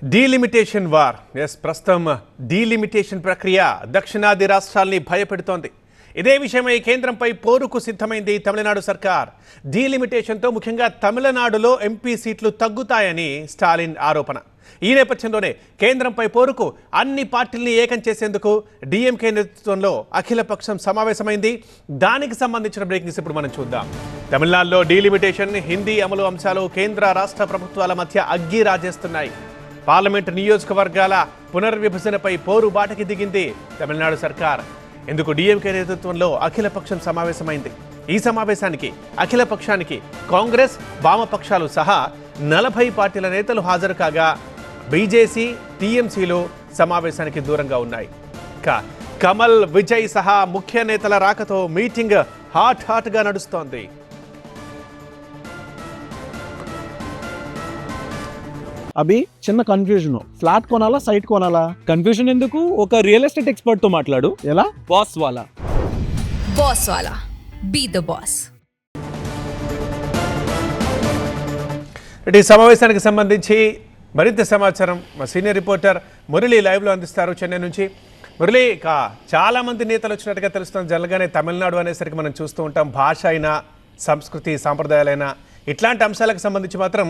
Delimitation war ప్రస్తుతం delimitation ప్రక్రియ దక్షిణాది రాష్ట్రాల్ని భయపెడుతోంది. ఇదే విషయమై కేంద్రంపై పోరుకు సిద్ధమైంది తమిళనాడు సర్కార్. డీలిమిటేషన్తో ముఖ్యంగా తమిళనాడులో ఎంపీ సీట్లు తగ్గుతాయని స్టాలిన్ ఆరోపణ. ఈ నేపథ్యంలోనే కేంద్రంపై పోరుకు అన్ని పార్టీల్ని ఏకం చేసేందుకు డిఎంకే నేతృత్వంలో అఖిలపక్షం సమావేశమైంది. దానికి సంబంధించిన బ్రేకింగ్స్ ఇప్పుడు మనం చూద్దాం. తమిళనాడులో డీలిమిటేషన్, హిందీ అమలు అంశాలు కేంద్ర రాష్ట్ర ప్రభుత్వాల మధ్య అగ్గి రాజేస్తున్నాయి. పార్లమెంటు నియోజకవర్గాల పునర్విభజనపై పోరు బాటకి దిగింది తమిళనాడు సర్కార్. ఇందుకు డిఎంకే నేతృత్వంలో అఖిలపక్షం సమావేశమైంది. ఈ సమావేశానికి అఖిలపక్షానికి కాంగ్రెస్, వామపక్షాలు సహా 40 పార్టీల నేతలు హాజరు కాగా బీజేపీ, టీఎంసీలు సమావేశానికి దూరంగా ఉన్నాయి. కమల్, విజయ్ సహా ముఖ్య నేతల రాకతో మీటింగ్ హాట్గా నడుస్తోంది. అభి చిన్న కన్ఫ్యూజన్, ఫ్లాట్ కొనాలా సైట్ కొనాలా? కన్ఫ్యూజన్ ఎందుకు, ఒక రియల్ ఎస్టేట్ ఎక్స్పర్ట్ తో మాట్లాడు. ఎలా? బాస్ వాలా బీ ద బాస్. ఈ సమావేశానికి సంబంధించి మరింత సమాచారం మా సీనియర్ రిపోర్టర్ మురళి లైవ్లో అందిస్తారు చెన్నై నుంచి. మురళి, చాలా మంది నేతలు వచ్చినట్టుగా తెలుస్తుంది. జనరల్గానే తమిళనాడు అనేసరికి మనం చూస్తూ ఉంటాం, భాష అయినా సంస్కృతి సాంప్రదాయాలైనా ఇట్లాంటి అంశాలకు సంబంధించి మాత్రం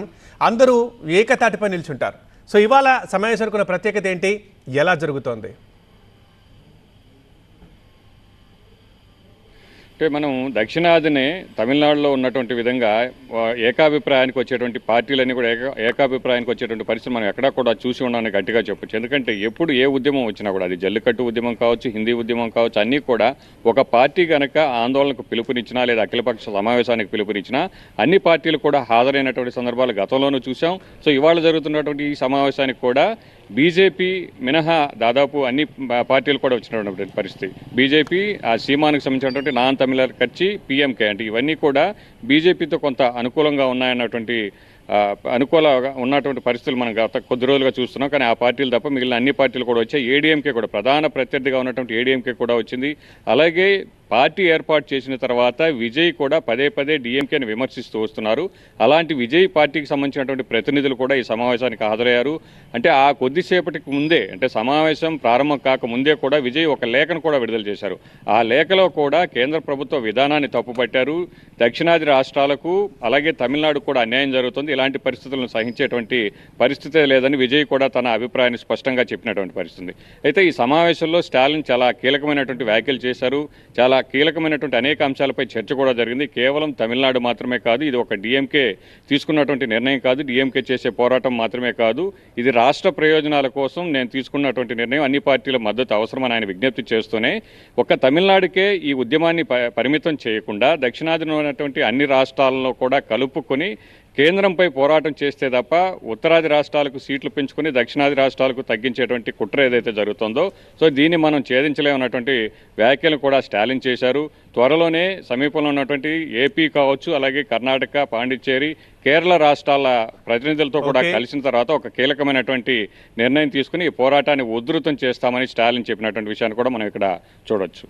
అందరూ ఏకతాటిపై నిల్చుంటారు. సో ఇవాళ సమావేశానికి ఉన్న ప్రత్యేకత ఏంటి, ఎలా జరుగుతోంది? అంటే మనం దక్షిణాదినే తమిళనాడులో ఉన్నటువంటి విధంగా ఏకాభిప్రాయానికి వచ్చేటువంటి పార్టీలన్నీ కూడా ఏకాభిప్రాయానికి వచ్చేటువంటి పరిస్థితి మనం ఎక్కడా కూడా చూసి ఉన్నామని గట్టిగా చెప్పొచ్చు. ఎందుకంటే ఎప్పుడు ఏ ఉద్యమం వచ్చినా కూడా, అది జల్లికట్టు ఉద్యమం కావచ్చు, హిందీ ఉద్యమం కావచ్చు, అన్నీ కూడా ఒక పార్టీ కనుక ఆందోళనకు పిలుపునిచ్చినా లేదా అఖిలపక్ష సమావేశానికి పిలుపునిచ్చినా అన్ని పార్టీలు కూడా హాజరైనటువంటి సందర్భాలు గతంలోనూ చూసాం. సో ఇవాళ జరుగుతున్నటువంటి ఈ సమావేశానికి కూడా బీజేపీ మినహా దాదాపు అన్ని పార్టీలు కూడా వచ్చినటువంటి పరిస్థితి. బీజేపీ ఆ సీమానికి సంబంధించినటువంటి నాన్ తమిళర్ కచ్చి, పిఎంకే అంటే ఇవన్నీ కూడా బీజేపీతో కొంత అనుకూలంగా ఉన్నాయన్నటువంటి అనుకూలంగా ఉన్నటువంటి పరిస్థితులు మనం గత కొద్ది రోజులుగా చూస్తున్నాం. కానీ ఆ పార్టీలు తప్ప మిగిలిన అన్ని పార్టీలు కూడా వచ్చాయి. ఏడీఎంకే కూడా, ప్రధాన ప్రత్యర్థిగా ఉన్నటువంటి ఏడీఎంకే కూడా వచ్చింది. అలాగే పార్టీ ఏర్పాటు చేసిన తర్వాత విజయ్ కూడా పదే పదే డిఎంకేని విమర్శిస్తూ వస్తున్నారు. అలాంటి విజయ్ పార్టీకి సంబంధించినటువంటి ప్రతినిధులు కూడా ఈ సమావేశానికి హాజరయ్యారు. అంటే ఆ కొద్దిసేపటికి ముందే, అంటే సమావేశం ప్రారంభం కాకముందే కూడా విజయ్ ఒక లేఖను కూడా విడుదల చేశారు. ఆ లేఖలో కూడా కేంద్ర ప్రభుత్వ విధానాన్ని తప్పుపట్టారు. దక్షిణాది రాష్ట్రాలకు అలాగే తమిళనాడు కూడా అన్యాయం జరుగుతుంది, ఇలాంటి పరిస్థితులను సహించేటువంటి పరిస్థితే లేదని విజయ్ కూడా తన అభిప్రాయాన్ని స్పష్టంగా చెప్పినటువంటి పరిస్థితి. అయితే ఈ సమావేశంలో స్టాలిన్ చాలా కీలకమైనటువంటి వ్యాఖ్యలు చేశారు. చాలా కీలకమైనటువంటి అనేక అంశాలపై చర్చ కూడా జరిగింది. కేవలం తమిళనాడు మాత్రమే కాదు, ఇది ఒక డిఎంకే తీసుకున్నటువంటి నిర్ణయం కాదు, డిఎంకే చేసే పోరాటం మాత్రమే కాదు, ఇది రాష్ట్ర ప్రయోజనాల కోసం నేను తీసుకున్నటువంటి నిర్ణయం, అన్ని పార్టీల మద్దతు అవసరమని ఆయన విజ్ఞప్తి చేస్తూనే ఒక తమిళనాడుకే ఈ ఉద్యమాన్ని పరిమితం చేయకుండా దక్షిణాదిలో ఉన్నటువంటి అన్ని రాష్ట్రాలలో కూడా కలుపుకొని కేంద్రంపై పోరాటం చేస్తే తప్ప ఉత్తరాది రాష్ట్రాలకు సీట్లు పెంచుకుని దక్షిణాది రాష్ట్రాలకు తగ్గించేటువంటి కుట్ర ఏదైతే జరుగుతుందో, సో దీన్ని మనం ఛేదించలేమన్నటువంటి వ్యాఖ్యలు కూడా స్టాలిన్ చేశారు. త్వరలోనే సమీపంలో ఉన్నటువంటి ఏపీ కావచ్చు, అలాగే కర్ణాటక, పాండిచ్చేరి, కేరళ రాష్ట్రాల ప్రతినిధులతో కూడా కలిసిన తర్వాత ఒక కీలకమైనటువంటి నిర్ణయం తీసుకుని ఈ పోరాటాన్ని ఉధృతం చేస్తామని స్టాలిన్ చెప్పినటువంటి విషయాన్ని కూడా మనం ఇక్కడ చూడొచ్చు.